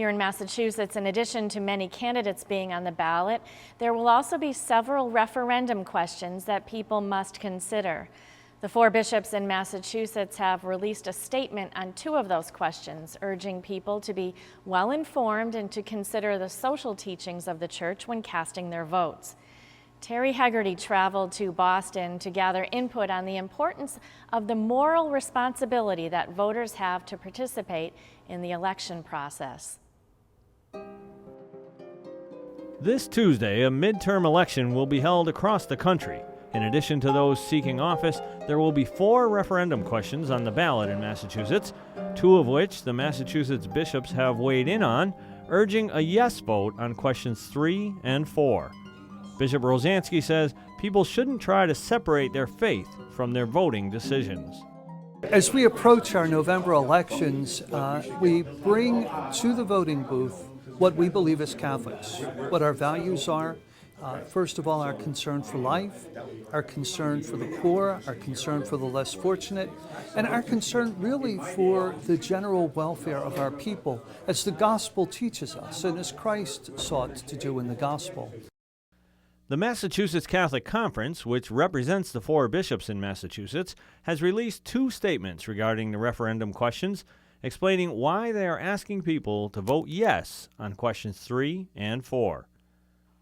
Here in Massachusetts, in addition to many candidates being on the ballot, there will also be several referendum questions that people must consider. The 4 bishops in Massachusetts have released a statement on 2 of those questions, urging people to be well informed and to consider the social teachings of the church when casting their votes. Terry Hegarty traveled to Boston to gather input on the importance of the moral responsibility that voters have to participate in the election process. This Tuesday, a midterm election will be held across the country. In addition to those seeking office, there will be 4 referendum questions on the ballot in Massachusetts, 2 of which the Massachusetts bishops have weighed in on, urging a yes vote on questions 3 and 4. Bishop Rosansky says people shouldn't try to separate their faith from their voting decisions. As we approach our November elections, we bring to the voting booth what we believe as Catholics, what our values are. First of all, our concern for life, our concern for the poor, our concern for the less fortunate, and our concern really for the general welfare of our people, as the gospel teaches us and as Christ sought to do in the gospel. The Massachusetts Catholic Conference, which represents the 4 bishops in Massachusetts, has released 2 statements regarding the referendum questions, explaining why they are asking people to vote yes on questions 3 and 4.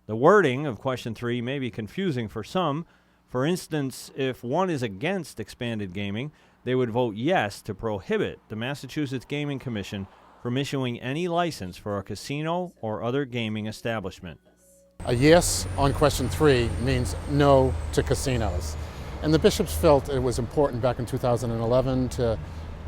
The wording of question 3 may be confusing for some. For instance, if one is against expanded gaming, they would vote yes to prohibit the Massachusetts Gaming Commission from issuing any license for a casino or other gaming establishment. A yes on question 3 means no to casinos. And the bishops felt it was important back in 2011 to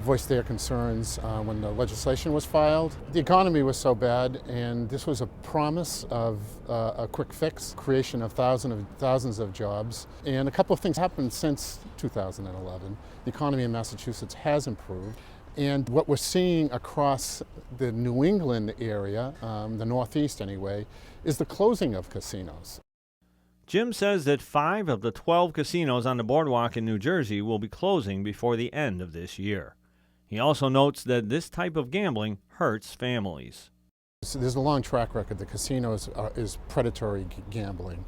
voice their concerns when the legislation was filed. The economy was so bad, and this was a promise of a quick fix, creation of thousands of jobs. And a couple of things happened since 2011. The economy in Massachusetts has improved. And what we're seeing across the New England area, the Northeast anyway, is the closing of casinos. Jim says that 5 of the 12 casinos on the boardwalk in New Jersey will be closing before the end of this year. He also notes that this type of gambling hurts families. There's a long track record. The casinos is predatory gambling.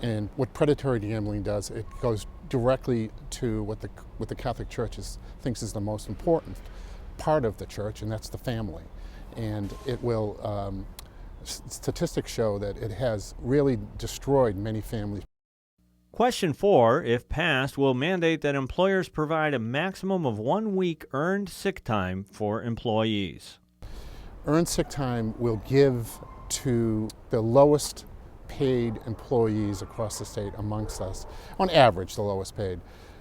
And what predatory gambling does, it goes directly to what the Catholic Church thinks is the most important part of the church, and that's the family. And it will, statistics show that it has really destroyed many families. Question 4, if passed, will mandate that employers provide a maximum of 1 week earned sick time for employees. Earned sick time will give to the lowest paid employees across the state amongst us, on average the lowest paid,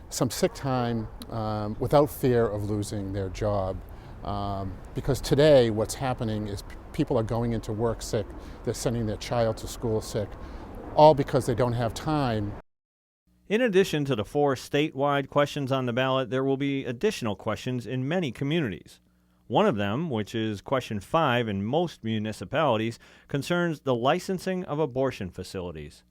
some sick time without fear of losing their job. Because today what's happening is people are going into work sick, they're sending their child to school sick, all because they don't have time. In addition to the 4 statewide questions on the ballot, there will be additional questions in many communities. One of them, which is question 5 in most municipalities, concerns the licensing of abortion facilities.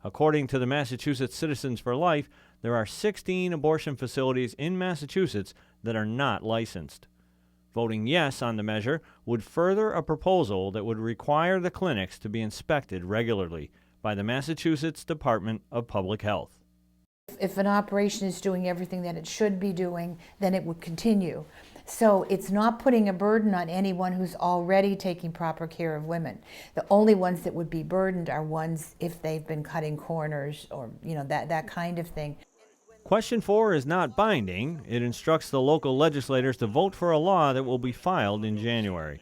According to the Massachusetts Citizens for Life, there are 16 abortion facilities in Massachusetts that are not licensed. Voting yes on the measure would further a proposal that would require the clinics to be inspected regularly by the Massachusetts Department of Public Health. If an operation is doing everything that it should be doing, then it would continue. So it's not putting a burden on anyone who's already taking proper care of women. The only ones that would be burdened are ones if they've been cutting corners or, that kind of thing. Question 4 is not binding. It instructs the local legislators to vote for a law that will be filed in January.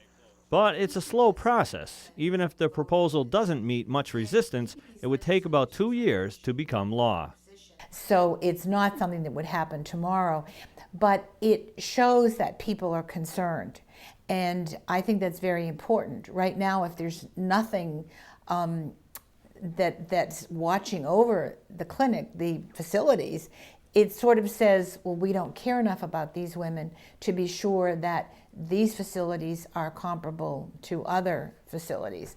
But it's a slow process. Even if the proposal doesn't meet much resistance, it would take about 2 years to become law. So it's not something that would happen tomorrow, but it shows that people are concerned. And I think that's very important. Right now, if there's nothing that's watching over the clinic, the facilities, it sort of says, well, we don't care enough about these women to be sure that these facilities are comparable to other facilities.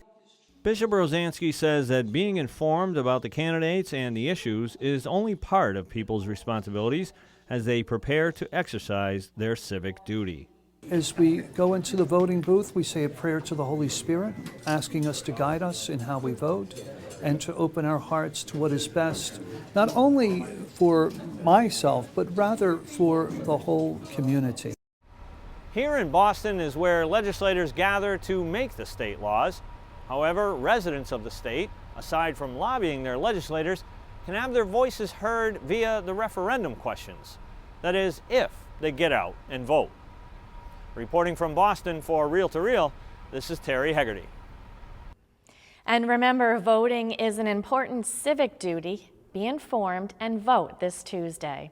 Bishop Rosansky says that being informed about the candidates and the issues is only part of people's responsibilities as they prepare to exercise their civic duty. As we go into the voting booth, we say a prayer to the Holy Spirit, asking us to guide us in how we vote and to open our hearts to what is best, not only for myself, but rather for the whole community. Here in Boston is where legislators gather to make the state laws. However, residents of the state, aside from lobbying their legislators, can have their voices heard via the referendum questions. That is, if they get out and vote. Reporting from Boston for Reel to Reel, this is Terry Hegarty. And remember, voting is an important civic duty. Be informed and vote this Tuesday.